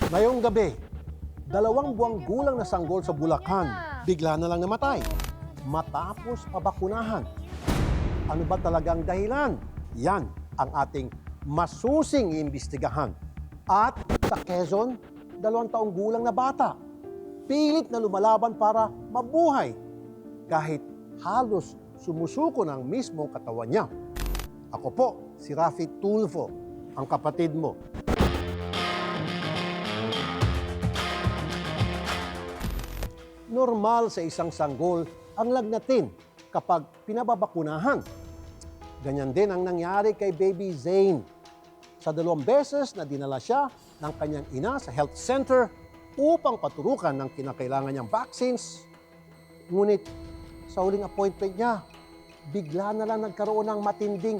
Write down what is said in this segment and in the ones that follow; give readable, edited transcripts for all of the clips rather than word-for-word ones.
Ngayong gabi, 2 buwang gulang na sanggol sa Bulacan, bigla na lang namatay matapos pabakunahan. Ano ba talagang dahilan? Yan ang ating masusing iimbestigahan. At sa Quezon, 2 taong gulang na bata, pilit na lumalaban para mabuhay kahit halos sumusuko ng mismong katawan niya. Ako po, si Rafi Tulfo, ang kapatid mo. Normal sa isang sanggol ang lagnatin kapag pinababakunahan. Ganyan din ang nangyari kay Baby Zane. Sa 2 beses na dinala siya ng kanyang ina sa health center upang paturukan ng kinakailangan niyang vaccines. Ngunit sa huling appointment niya, bigla na lang nagkaroon ng matinding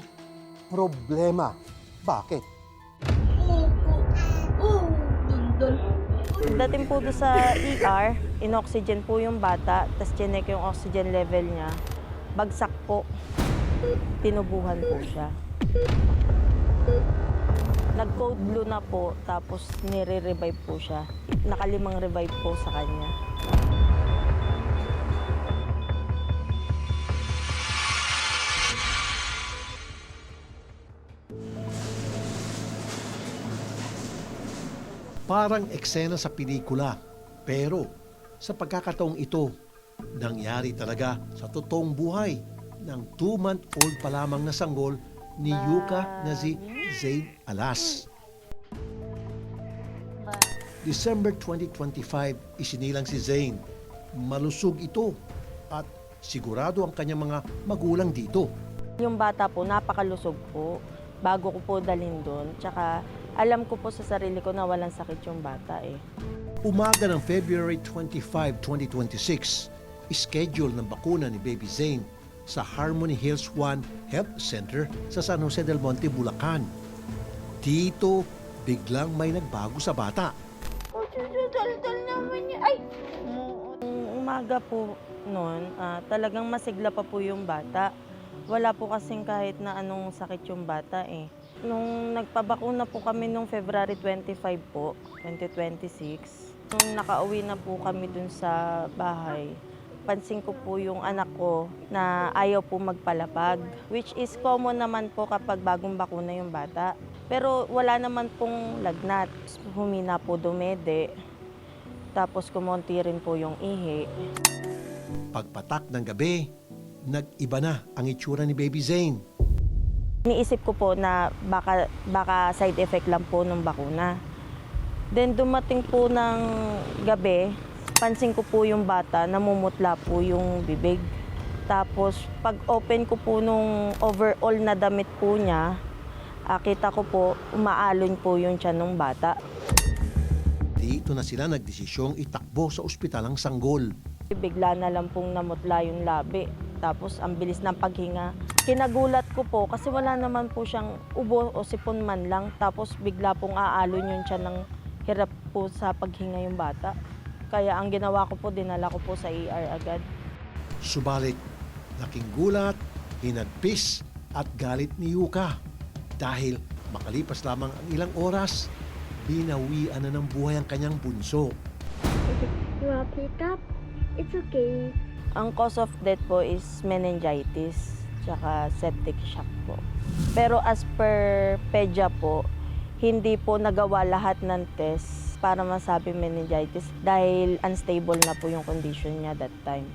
problema. Bakit? Dating po doon sa ER, in-oxygen po yung bata, tapos chinek yung oxygen level niya. Bagsak po. Tinubuhan po siya. Nag-code blue na po, tapos nire-revive po siya. Nakalimang revive po sa kanya. Parang eksena sa pelikula. Pero sa pagkakataong ito, nangyari talaga sa totoong buhay ng 2-month-old pa lamang na sanggol ni Yuka na si Zane Alas. December 2025, isinilang si Zane. Malusog ito at sigurado ang kanyang mga magulang dito. Yung bata po, napakalusog po. Bago ko po dalhin doon. Tsaka alam ko po sa sarili ko na walang sakit yung bata eh. Umaga ng February 25, 2026, schedule ng bakuna ni Baby Zane sa Harmony Hills 1 Health Center sa San Jose del Monte, Bulacan. Dito, biglang may nagbago sa bata. Nung umaga po noon, talagang masigla pa po yung bata. Wala po kasing kahit na anong sakit yung bata eh. Nung nagpabakuna po kami nung February 25 po, 2026, nung nakauwi na po kami dun sa bahay, pansin ko po yung anak ko na ayaw po magpalapag, which is common naman po kapag bagong bakuna yung bata. Pero wala naman pong lagnat. Humina po dumede, tapos kumonti rin po yung ihi. Pagpatak ng gabi, nag-iba na ang itsura ni Baby Zane. Iniisip ko po na baka side effect lang po ng bakuna. Then dumating po ng gabi, pansin ko po yung bata, namumutla po yung bibig. Tapos pag open ko po nung overall na damit po niya, kita ko po umaalon po yung tiyan ng bata. Dito na sila nagdesisyong itakbo sa ospital ang sanggol. Bigla na lang pong namutla yung labi. Tapos ang bilis ng paghinga. Kinagulat ko po kasi wala naman po siyang ubo o sipon man lang. Tapos bigla pong aalon yung tiyan ng hirap po sa paghinga yung bata. Kaya ang ginawa ko po, dinala ko po sa ER agad. Subalit, laking gulat, hinagpis at galit ni Yuka. Dahil makalipas lamang ang ilang oras, binawian na ng buhay ang kanyang bunso. You wanna pick up? It's okay. Ang cause of death po is meningitis, tsaka septic shock po. Pero as per PEDYA po, hindi po nagawa lahat ng test para masabi meningitis dahil unstable na po yung condition niya that time.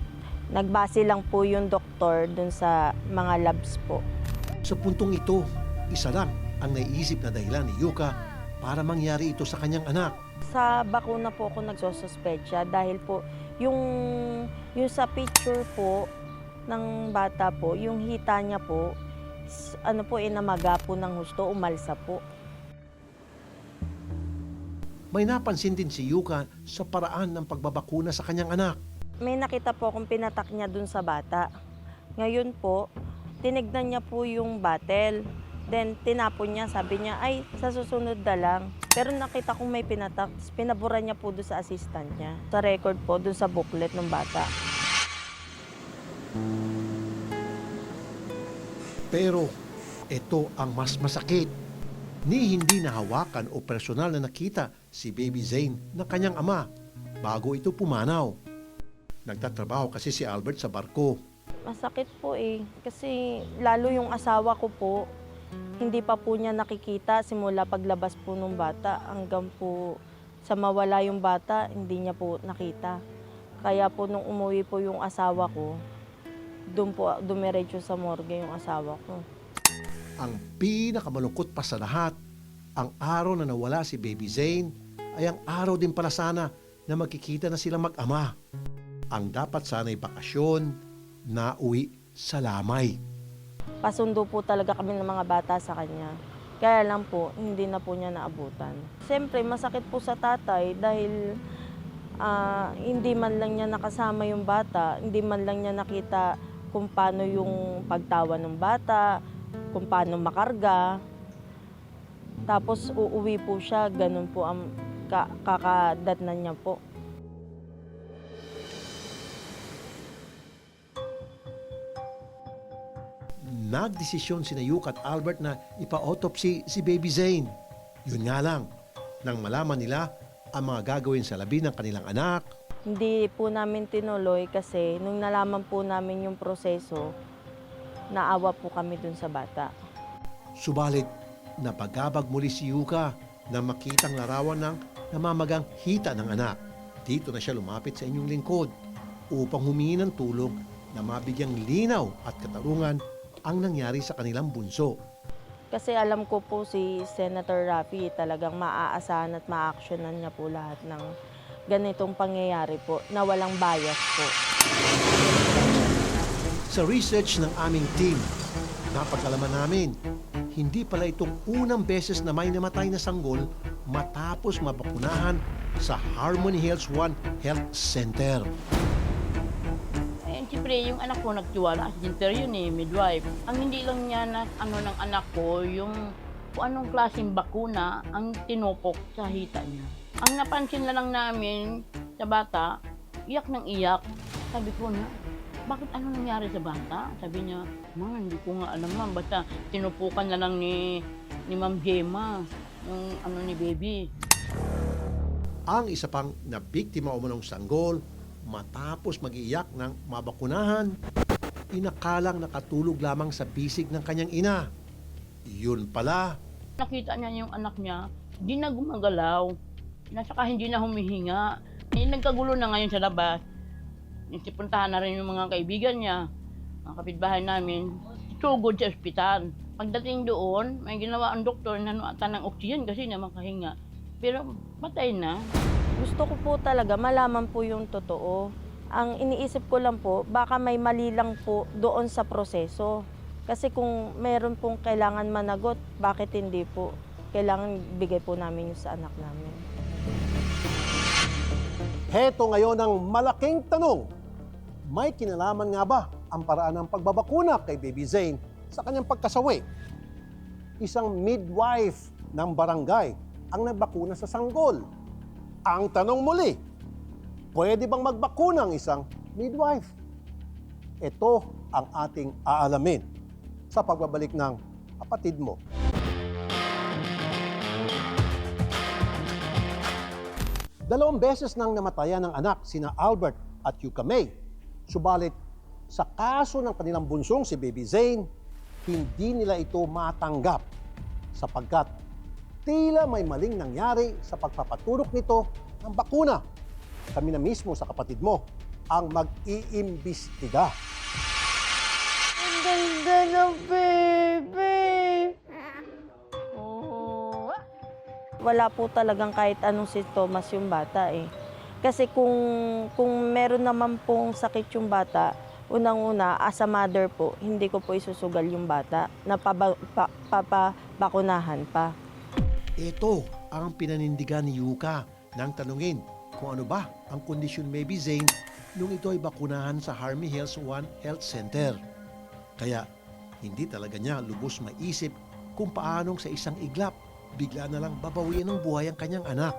Nagbase lang po yung doktor dun sa mga labs po. Sa puntong ito, isa lang ang naiisip na dahilan ni Yuka para mangyari ito sa kanyang anak. Sa bakuna po ako nagsosuspecha dahil po yung sa picture po ng bata po, yung hita niya po, namaga po ng husto, umalsa po. May napansin din si Yuka sa paraan ng pagbabakuna sa kanyang anak. May nakita po akong pinatak niya dun sa bata. Ngayon po, tinignan niya po yung bottle. Then tinapon niya, sabi niya, ay, sa susunod na lang. Pero nakita kong may pinatak, pinabura niya po doon sa assistant niya. Sa record po, doon sa booklet ng bata. Pero ito ang mas masakit. Ni hindi nahawakan o personal na nakita si Baby Zane ng kanyang ama bago ito pumanaw. Nagtatrabaho kasi si Albert sa barko. Masakit po eh. Kasi lalo yung asawa ko po, hindi pa po niya nakikita simula paglabas po nung bata hanggang po sa mawala yung bata, hindi niya po nakita. Kaya po nung umuwi po yung asawa ko, doon po dumiretso sa morgue yung asawa ko. Ang pinakamalungkot pa sa lahat, ang araw na nawala si Baby Zane ay ang araw din pala sana na magkikita na silang mag-ama. Ang dapat sana'y bakasyon na uwi sa lamay. Pasundo po talaga kami ng mga bata sa kanya. Kaya lang po, hindi na po niya naabutan. Siyempre, masakit po sa tatay dahil hindi man lang niya nakasama yung bata, hindi man lang niya nakita kung paano yung pagtawa ng bata, kung paano makarga. Tapos uuwi po siya, ganun po ang kakadatnan niya po. Nagdesisyon si Yuka at Albert na ipa-autopsy si Baby Zane. Yun nga lang, nang malaman nila ang mga gagawin sa labi ng kanilang anak, Hindi po namin tinuloy kasi nung nalaman po namin yung proseso, naawa po kami dun sa bata. subalit napagabag muli si Yuka na makitang larawan ng namamagang hita ng anak. Dito na siya lumapit sa inyong lingkod upang humingi ng tulong na mabigyang linaw at katarungan ang nangyari sa kanilang bunso. Kasi alam ko po si Senator Raffy talagang maaasahan at ma-actionan niya po lahat ng ganitong pangyayari po na walang bias po. Sa research ng aming team, napag-alaman namin, hindi pala itong unang beses na may namatay na sanggol matapos mabakunahan sa Harmony Health One Health Center. Siyempre, yung anak ko nagtiwala sa center yun midwife. Ang hindi lang niya na ng anak ko, yung kung anong klaseng bakuna ang tinupok sa hita niya. Ang napansin na lang namin sa bata, iyak ng iyak. Sabi ko na, bakit ano nangyari sa bata? Sabi niya, Ma, hindi ko nga alam, ma'am. Basta tinupukan na lang ni Ma'am Gemma, yung ni baby. Ang isa pang nabiktima umunong sanggol matapos mag-iiyak ng mabakunahan, inakalang nakatulog lamang sa bisig ng kanyang ina. Yun pala, Nakita niya yung anak niya, hindi na gumagalaw. Saka hindi na humihinga. Nagkagulo na ngayon sa labas. Puntahan na rin yung mga kaibigan niya, mga kapitbahay namin. Sugod sa ospital. Pagdating doon, may ginawa ang doktor na nanuatan ng oxygen kasi na makahinga. Pero patay na. Gusto ko po talaga malaman po yung totoo. Ang iniisip ko lang po, baka may mali lang po doon sa proseso. Kasi kung meron pong kailangan managot, bakit hindi po? Kailangan bigay po namin yung sa anak namin. heto ngayon ang malaking tanong. May kinalaman nga ba ang paraan ng pagbabakuna kay Baby Zane sa kanyang pagkasawi? Isang midwife ng barangay ang nagbakuna sa sanggol. Ang tanong muli, pwede bang magbakuna ang isang midwife? Ito ang ating aalamin sa pagbabalik ng Kapatid Mo. Dalawang beses nang namatayan ng anak sina Albert at Yuka May. Subalit, sa kaso ng kanilang bunsong si Baby Zane, hindi nila ito matanggap sapagkat tila may maling nangyari sa pagpapaturok nito ng bakuna. Kami na mismo sa Kapatid Mo ang mag-iimbestiga. Ang ganda ng baby! Oh. Wala po talagang kahit anong sintomas yung bata eh. Kasi kung meron naman pong sakit yung bata, unang-una, as a mother po, hindi ko po isusugal yung bata na papabakunahan pa. Ito ang pinanindigan ni Yuka nang tanungin kung ano ba ang kondisyon Baby Zane nung ito ay bakunahan sa Harmony Health One Health Center. Kaya hindi talaga niya lubos maisip kung paanong sa isang iglap bigla na lang babawian ng buhay ang kanyang anak.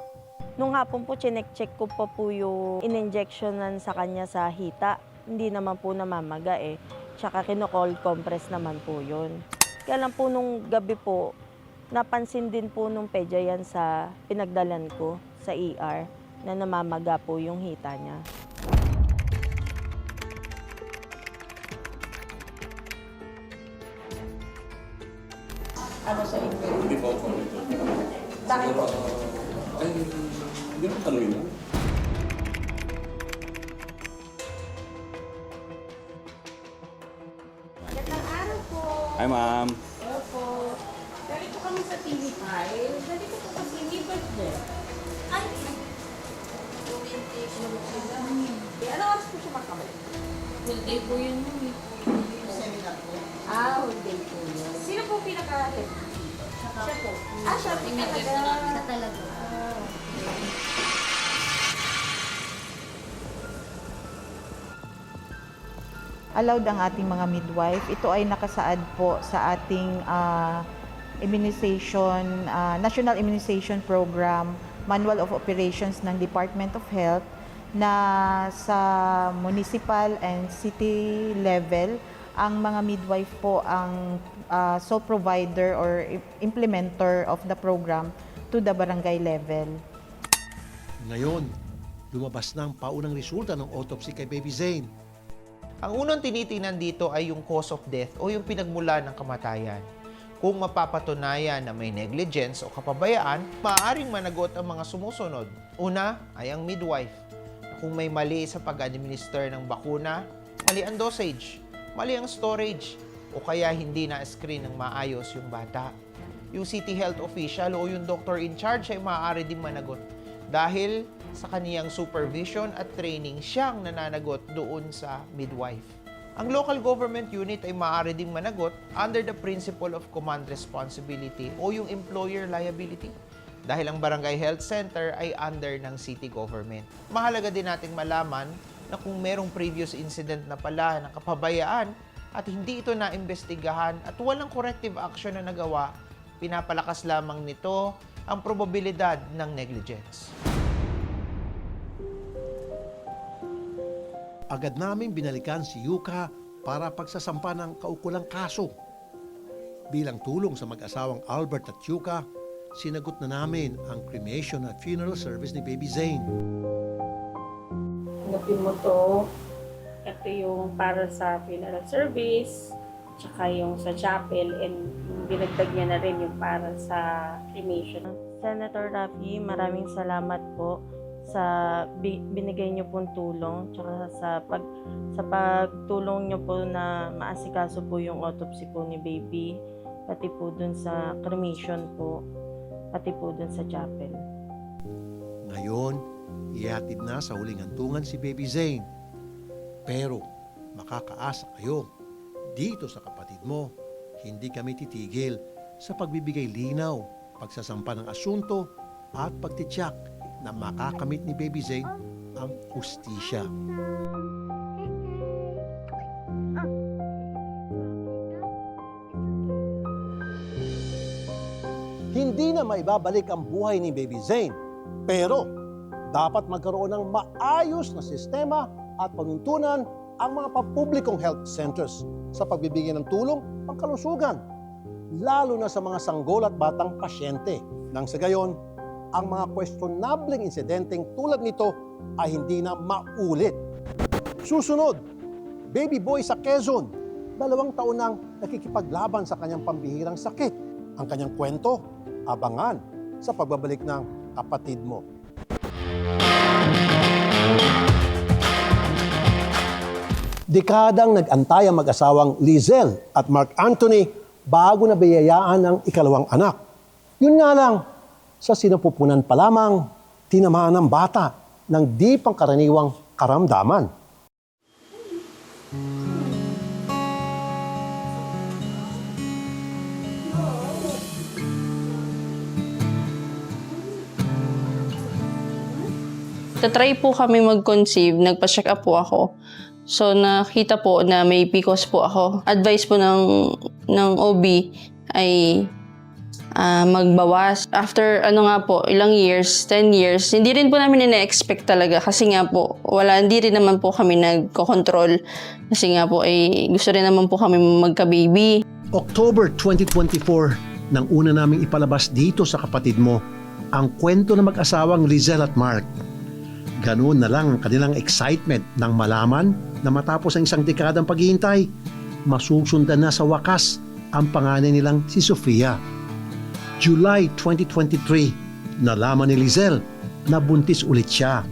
Nung hapon po, chinek-check ko pa po yung in-injectionan sa kanya sa hita. Hindi naman po namamaga eh. Tsaka kino-cold compress naman po yun. Kaya lang po nung gabi po, Napansin din po nung pedya yan sa pinagdalan ko sa ER na namamaga po yung hita niya. Hindi po ako nito. Bakit po? Ay, hindi mo tanongin mo. Hi, ma'am. Opo. Ganito kami sa TV5. Ganito po kasi may birthday. Ay! Ano oras po siya makabalik? Whole day po yun. Seminar po? Whole day po yun. Sino po pinaka-tip? Siya po. Siya po talaga. Siya talaga. Allowed ang ating mga midwife. Ito ay nakasaad po sa ating immunization, National Immunization Program, Manual of Operations ng Department of Health na sa municipal and city level, ang mga midwife po ang sole provider or implementer of the program to the barangay level. Ngayon, lumabas na ang paunang resulta ng autopsy kay Baby Zane. Ang unang tinitingnan dito ay yung cause of death o yung pinagmula ng kamatayan. Kung mapapatunayan na may negligence o kapabayaan, maaaring managot ang mga sumusunod. Una ay ang midwife. Kung may mali sa pag-administer ng bakuna, mali ang dosage, mali ang storage, o kaya hindi na-screen ng maayos yung bata. Yung city health official o yung doctor in charge ay maaari din managot dahil sa kaniyang supervision at training siyang nananagot doon sa midwife. Ang local government unit ay maaari ding managot under the principle of command responsibility o yung employer liability dahil ang barangay health center ay under ng city government. Mahalaga din nating malaman na kung merong previous incident na pala ng kapabayaan at hindi ito naimbestigahan at walang corrective action na nagawa, pinapalakas lamang nito ang probabilidad ng negligence. Agad naming binalikan si Yuka para pagsasampa ng kaukulang kaso. Bilang tulong sa mag-asawang Albert at Yuka, sinagot na namin ang cremation at funeral service ni Baby Zane. Tanggapin mo to. Ito yung para sa funeral service, tsaka yung sa chapel, and dinagdag niya na rin yung para sa cremation. Senator Raffy, maraming salamat po sa binigay niyo pong tulong, tsaka sa pagtulong niyo po na maasikaso po yung autopsy po ni Baby, pati po dun sa cremation po, pati po dun sa chapel. Ngayon, ihatid na sa huling hantungan si Baby Zane. Pero makakaasa kayo, dito sa kapatid mo, hindi kami titigil sa pagbibigay linaw, pagsasampa ng asunto at pagtitiyak na makakamit ni Baby Zane ang hustisya. Hindi na maibabalik ang buhay ni Baby Zane, pero dapat magkaroon ng maayos na sistema at panuntunan ang mga papublikong health centers sa pagbibigay ng tulong pangkalusugan, lalo na sa mga sanggol at batang pasyente. Nang sa gayon, ang mga questionableng insidenteng tulad nito ay hindi na maulit. Susunod, baby boy sa Quezon, 2 taon nang nakikipaglaban sa kanyang pambihirang sakit. Ang kanyang kwento, abangan sa pagbabalik ng kapatid mo. Dekadang nag-antay ang mag-asawang Lizelle at Mark Anthony bago na biyayaan ang ikalawang anak. Yun nga lang, sa sinapupunan pa lamang, tinamaan ng bata ng di pangkaraniwang karamdaman. Tatry po kami mag-conceive, nagpa-check up po ako. So nakita po na may PCOS po ako. Advice po ng OB ay magbawas. After ilang years, 10 years, hindi rin po namin ina-expect talaga kasi nga po, hindi rin naman po kami nagko-control. Kasi nga po, gusto rin naman po kami magka-baby. October 2024, nang una naming ipalabas dito sa kapatid mo ang kwento ng mag-asawang Lizelle at Mark. Ganoon na lang ang kanilang excitement nang malaman na matapos ang isang dekadang paghihintay, masusundan na sa wakas ang panganay nilang si Sofia. July 2023, nalaman ni Lizelle na buntis ulit siya.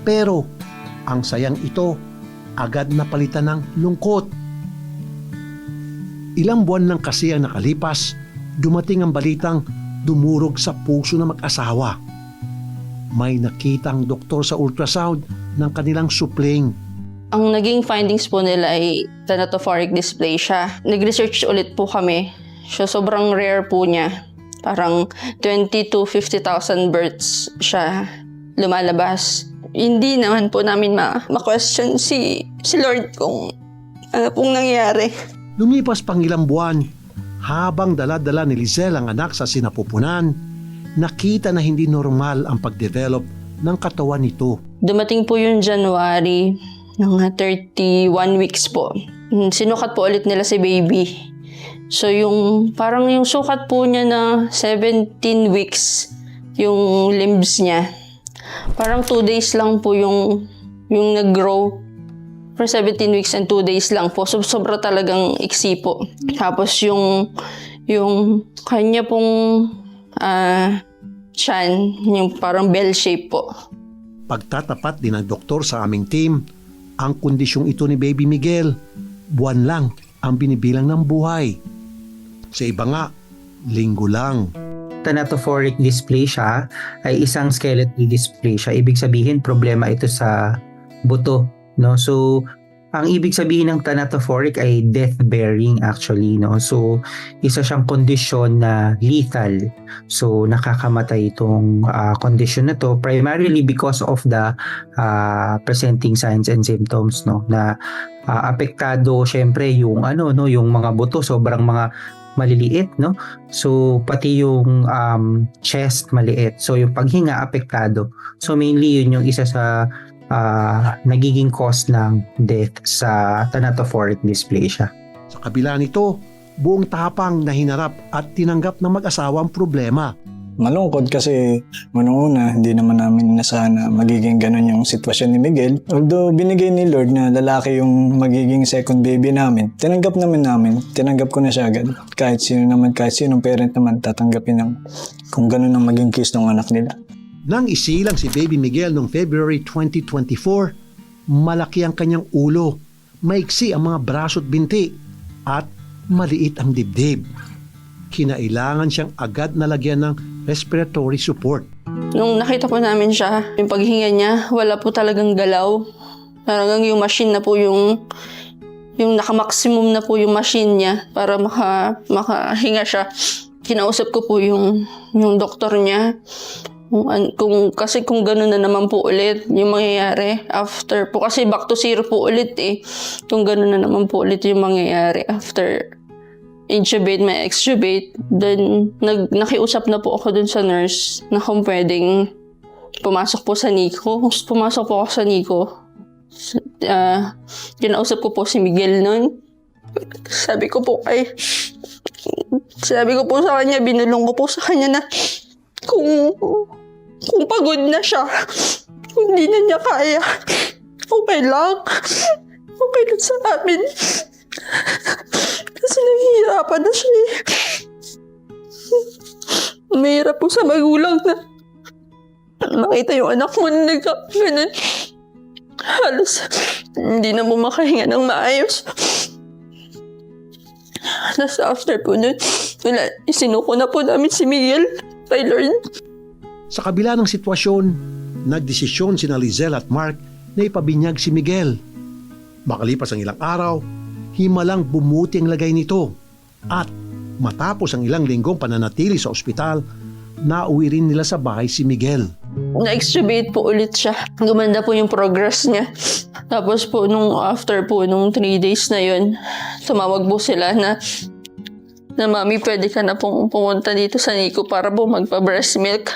Pero ang sayang ito agad napalitan ng lungkot. Ilang buwan lang kasi ang nakalipas, dumating ang balitang dumurog sa puso ng mag-asawa. May nakita ang doktor sa ultrasound ng kanilang supling. Ang naging findings po nila ay thanatophoric dysplasia. Nag-research ulit po kami. So, sobrang rare po niya. Parang 20 to 50,000 births siya lumalabas. Hindi naman po namin ma-question si Lord kung ano pong nangyari. Lumipas pang ilang buwan, habang dala-dala ni Lizelle ang anak sa sinapupunan, nakita na hindi normal ang pagdevelop ng katawan nito. Dumating po yung January, ng 31 weeks po. Sinukat po ulit nila si baby. So parang yung sukat po niya na 17 weeks, yung limbs niya. Parang 2 days lang po yung nag-grow. For 17 weeks and 2 days lang po. So, sobra talagang iksi po. Tapos yung kanya pong tiyan, yung parang bell shape po. Pagtatapat din ng doktor sa aming team, ang kondisyong ito ni Baby Miguel, buwan lang ang binibilang ng buhay. Sa iba nga, linggo lang. Thanatophoric dysplasia ay isang skeletal dysplasia. Ibig sabihin, problema ito sa buto. No? So, ang ibig sabihin ng thanatophoric ay death-bearing actually. No? So, isa siyang kondisyon na lethal. So, nakakamatay itong kondisyon na to primarily because of the presenting signs and symptoms. No? Na apektado syempre yung yung mga buto, sobrang mga maliliit, no? So pati yung chest maliit. So yung paghinga apektado. So mainly yun yung isa sa nagiging cause ng death sa thanatophoric dysplasia. Sa kabila nito, buong tapang na hinarap at tinanggap ng mag-asawa ang problema. Malungkot kasi una hindi naman namin inasahan na magiging ganun yung sitwasyon ni Miguel. Although binigay ni Lord na lalaki yung magiging second baby namin, tinanggap ko na siya agad. Kahit sinong parent naman tatanggapin kung ganun ang maging case ng anak nila. Nang isilang si Baby Miguel noong February 2024, malaki ang kanyang ulo, maiksi ang mga braso at binti, at maliit ang dibdib. Kinailangan siyang agad na lagyan ng respiratory support. Nung nakita po namin siya, yung paghinga niya, wala po talagang galaw. Talagang yung machine na po yung naka-maximum na po yung machine niya para makahinga siya. Kinausap ko po yung doktor niya. Kasi kung gano'n na naman po ulit yung mangyayari after po. Kasi back to zero po ulit eh. Kung gano'n na naman po ulit yung mangyayari after intubate, may extubate. Then, nakiusap na po ako dun sa nurse na kung pwedeng pumasok po sa NICU. Pumasok po ako sa NICU. Kinausap ko po si Miguel nun. Sabi ko po sa kanya, binulong ko po sa kanya na kung pagod na siya, kung hindi na niya kaya, okay lang. Okay lang sa amin. Kasi nahihirapan na siya eh. Mahirap po sa magulang na makita yung anak mo na nagkakanan. Halos hindi na mo makahinga ng maayos. Tapos after po nun, isinuko na po namin si Miguel kay Lord. Sa kabila ng sitwasyon, nagdesisyon sina Lizelle at Mark na ipabinyag si Miguel. Makalipas ang ilang araw, himalang bumuti ang lagay nito. At matapos ang ilang linggong pananatili sa ospital, nauwi rin nila sa bahay si Miguel. Na-extubate po ulit siya. Gumanda po yung progress niya. Tapos po after po nung 3 days na yun, tumawag po sila na mami, pwede ka na pong pumunta dito sa NICU para po magpa-breast milk.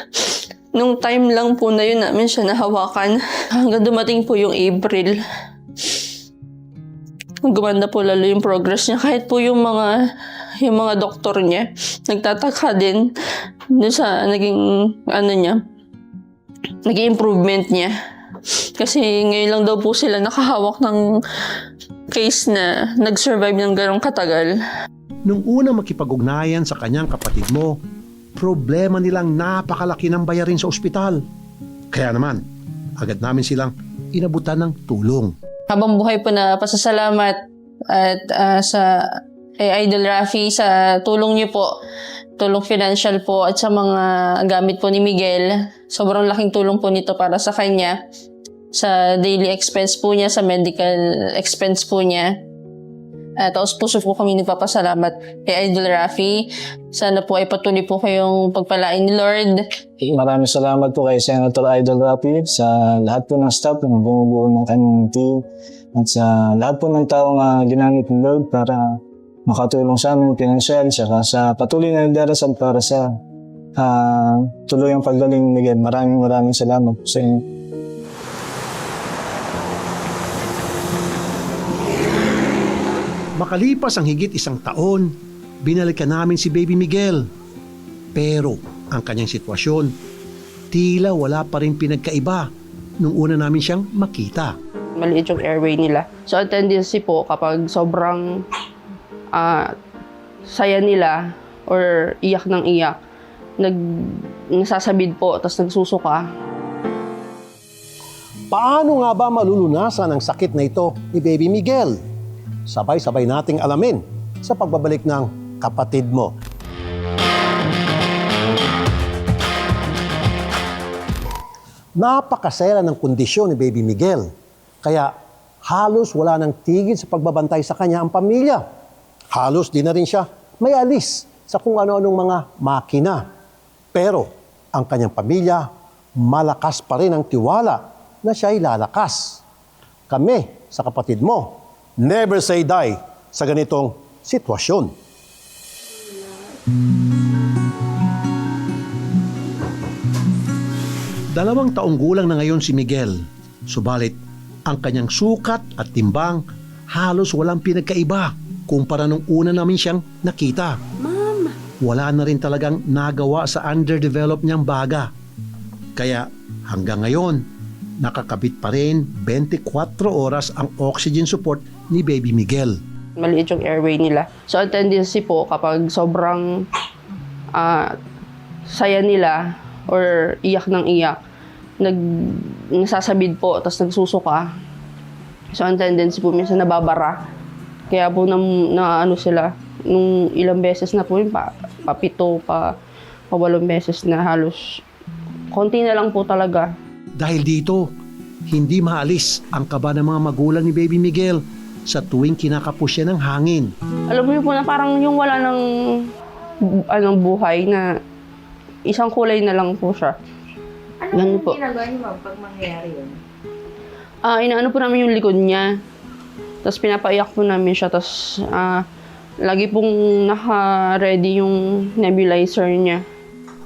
Nung time lang po na yun namin siya nahawakan. Hanggang dumating po yung April. Gumanda po lalo yung progress niya. Kahit po yung mga yung mga doktor niya. Nagtataka din dun sa naging improvement niya. Kasi ngayon lang daw po sila nakahawak ng case na nag-survive ng ganong katagal. Nung una makipag-ugnayan sa kanyang kapatid mo, problema nilang napakalaki ng bayarin sa ospital. Kaya naman, agad namin silang inabutan ng tulong. Habang buhay po na pasasalamat at sa kay Idol Rafi sa tulong niyo po, tulong financial po at sa mga gamit po ni Miguel. Sobrang laking tulong po nito para sa kanya, sa daily expense po niya, sa medical expense po niya. Taos puso po kami nagpapasalamat kay Idol Rafi. Sana po ay patuloy po kayong pagpalain ni Lord. Maraming salamat po kay Senator Idol Rafi sa lahat po ng staff na bumubuo ng kanyang team at sa lahat po ng taong ginamit ni Lord para makatulong sa amin pinansyal saka sa patuloy na darasal para sa tuluyang paggaling ni Miguel. Maraming salamat po sa inyo. Makalipas ang higit 1 taon, binalikan namin si Baby Miguel. Pero ang kanyang sitwasyon, tila wala pa rin pinagkaiba nung una namin siyang makita. Maliit yung airway nila. So, ang tendency po kapag sobrang saya nila or iyak ng iyak, nasasabid po, tapos nagsusuka. Paano nga ba malulunasan ang sakit na ito ni Baby Miguel? Sabay-sabay nating alamin sa pagbabalik ng kapatid mo. Napakasaya ng kondisyon ni Baby Miguel. Kaya halos wala nang tigil sa pagbabantay sa kanya ang pamilya. Halos di na rin siya may alis sa kung ano-anong mga makina. Pero ang kanyang pamilya, malakas pa rin ang tiwala na siya'y lalakas. Kami sa kapatid mo, never say die sa ganitong sitwasyon. Dalawang taong gulang na ngayon si Miguel. Subalit, ang kanyang sukat at timbang halos walang pinagkaiba kumpara nung una namin siyang nakita. Ma'am! Wala na rin talagang nagawa sa underdeveloped niyang baga. Kaya hanggang ngayon, nakakabit pa rin 24 oras ang oxygen support ni Baby Miguel. Maliit yung airway nila. So, ang tendency po kapag sobrang saya nila or iyak ng iyak, nasasabid po, tapos nagsusuka. So, ang tendency po minsan nababara. Kaya po sila, nung ilang beses na po yun, papito, pawalong beses na halos. Konti na lang po talaga. Dahil dito, hindi maalis ang kaba ng mga magulang ni Baby Miguel sa tuwing kinakapos siya ng hangin. Alam mo po na parang yung wala ng buhay na isang kulay na lang po siya. Ano po ginagawa niyo pag mangyayari yun? Inaano po namin yung likod niya. Tapos pinapaiyak po namin siya. Tapos lagi pong naka-ready yung nebulizer niya.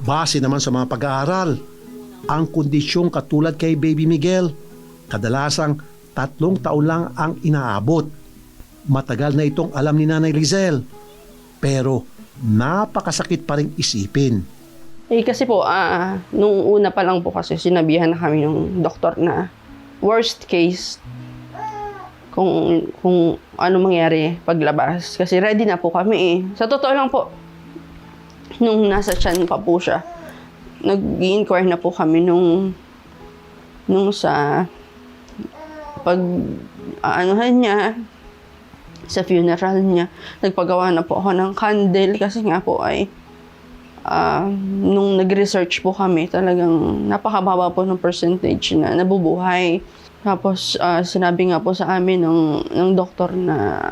Base naman sa mga pag-aaral, ang kondisyong katulad kay Baby Miguel, kadalasang 3 taon lang ang inaabot. Matagal na itong alam ni Nanay Lizelle. Pero napakasakit pa ring isipin. Kasi po, nung una pa lang po kasi sinabihan na kami ng doktor na worst case kung ano mangyari paglabas. Kasi ready na po kami . Sa totoo lang po, nung nasa tiyan pa po siya, nag-i-inquire na po kami nung sa pag-anuhan niya, sa funeral niya. Nagpagawa na po ako ng candle kasi nga po ay nung nag-research po kami, talagang napakababa po ng percentage na nabubuhay. Tapos sinabi nga po sa amin ng doktor na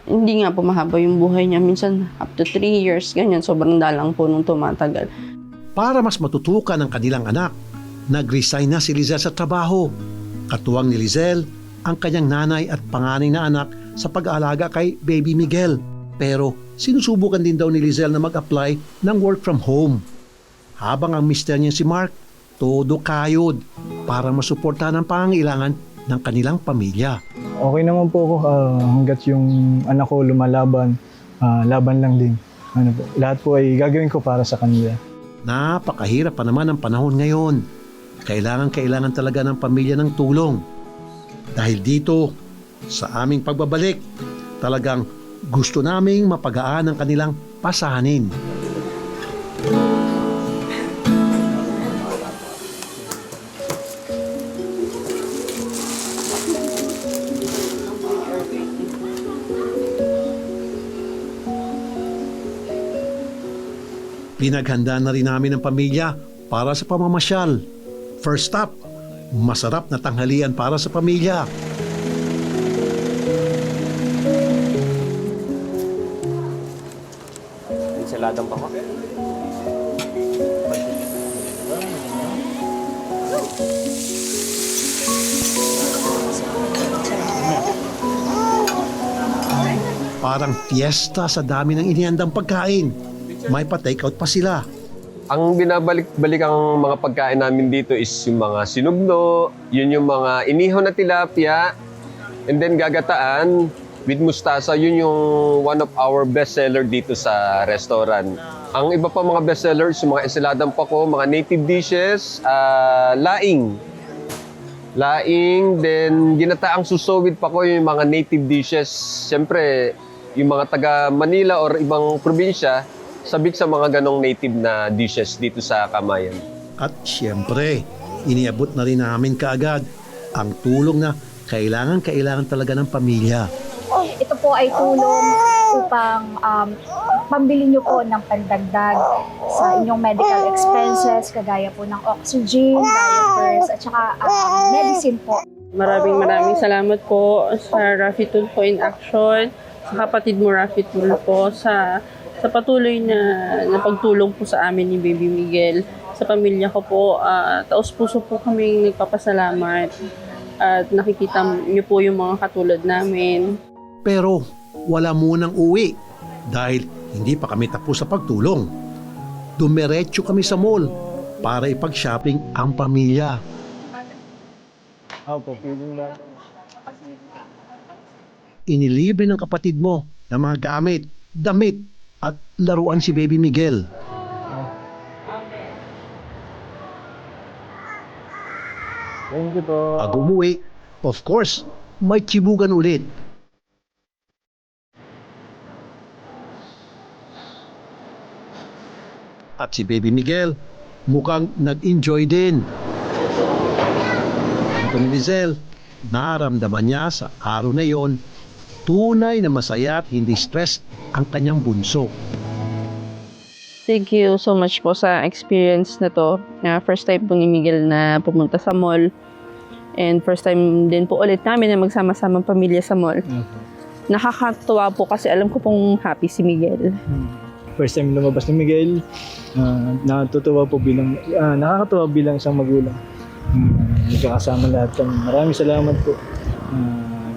hindi nga po mahaba yung buhay niya. Minsan up to 3 years, ganyan. Sobrang dalang po nung tumatagal. Para mas matutukan ang kanilang anak, nag-resign na si Lizelle sa trabaho. Katuwang ni Lizelle ang kanyang nanay at panganay na anak sa pag-aalaga kay Baby Miguel. Pero sinusubukan din daw ni Lizelle na mag-apply ng work from home. Habang ang mister niya si Mark, todo kayod para masuportahan ang pangangailangan ng kanilang pamilya. Okay naman po ako hanggat yung anak ko lumalaban. laban lang din. Lahat po ay gagawin ko para sa kanila. Napakahirap pa naman ang panahon ngayon. Kailangan talaga ng pamilya ng tulong. Dahil dito, sa aming pagbabalik, talagang gusto naming mapagaan ang kanilang pasanin. Pinaghanda na rin namin ang pamilya para sa pamamasyal. First stop, masarap na tanghalian para sa pamilya. Ensaladang pa ko. Parang fiesta sa dami ng inihandang pagkain. May pa-takeout pa sila. Ang binabalik-balik ang mga pagkain namin dito is yung mga sinugno, yun yung mga inihaw na tilapia, and then gagataan with mustasa, yun yung one of our best seller dito sa restaurant. Ang iba pa mga best sellers, yung mga ensaladang pako, mga native dishes, laing, then ginataang suso with pako, yung mga native dishes. Siyempre, yung mga taga Manila or ibang probinsya, sabik sa mga ganong native na dishes dito sa Camayan. At siyempre, iniabot na rin namin kaagad ang tulong na kailangan talaga ng pamilya. Ito po ay tulong upang pambili nyo po ng pandagdag sa inyong medical expenses, kagaya po ng oxygen, diapers, at saka medicine po. Maraming salamat po sa Rafi Tulfo in Action, sa kapatid mo Rafi Tulfo, sa patuloy na pagtulong po sa amin ni Baby Miguel. Sa pamilya ko po, taos-puso po kaming nagpapasalamat at nakikita niyo po yung mga katulad namin. Pero wala munang uwi dahil hindi pa kami tapos sa pagtulong. Dumiretso kami sa mall para ipag-shopping ang pamilya. Inilibre ng kapatid mo ng mga gamit, damit, at laruan si Baby Miguel. Thank you po. Pag umuwi, of course, may chibugan ulit. At si Baby Miguel, mukhang nag-enjoy din. Ito ni Lizelle, naramdaman niya sa araw na yon, tunay na masaya at hindi stress ang kanyang bunso. Thank you so much po sa experience na to. First time po ni Miguel na pumunta sa mall. And first time din po ulit namin na magsama-sama pamilya sa mall. Nakakatuwa po kasi alam ko pong happy si Miguel. First time lumabas ni Miguel, nakakatuwa bilang isang magulang. Nagkakasama lahat kami. Maraming salamat po.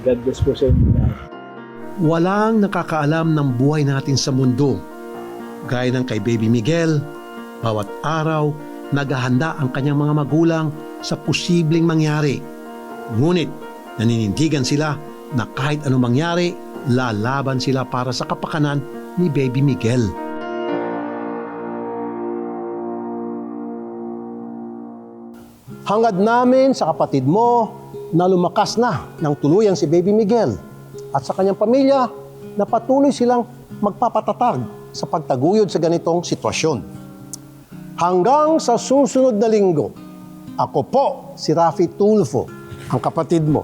God bless po sa inyo lahat. Walang nakakaalam ng buhay natin sa mundo. Gaya ng kay Baby Miguel, bawat araw, naghahanda ang kanyang mga magulang sa posibleng mangyari. Ngunit, naninindigan sila na kahit anong mangyari, lalaban sila para sa kapakanan ni Baby Miguel. Hangad namin sa kapatid mo na lumakas na ng tuluyan si Baby Miguel at sa kanyang pamilya na patuloy silang magpapatatag sa pagtaguyod sa ganitong sitwasyon. Hanggang sa susunod na linggo, ako po si Rafi Tulfo, ang kapatid mo.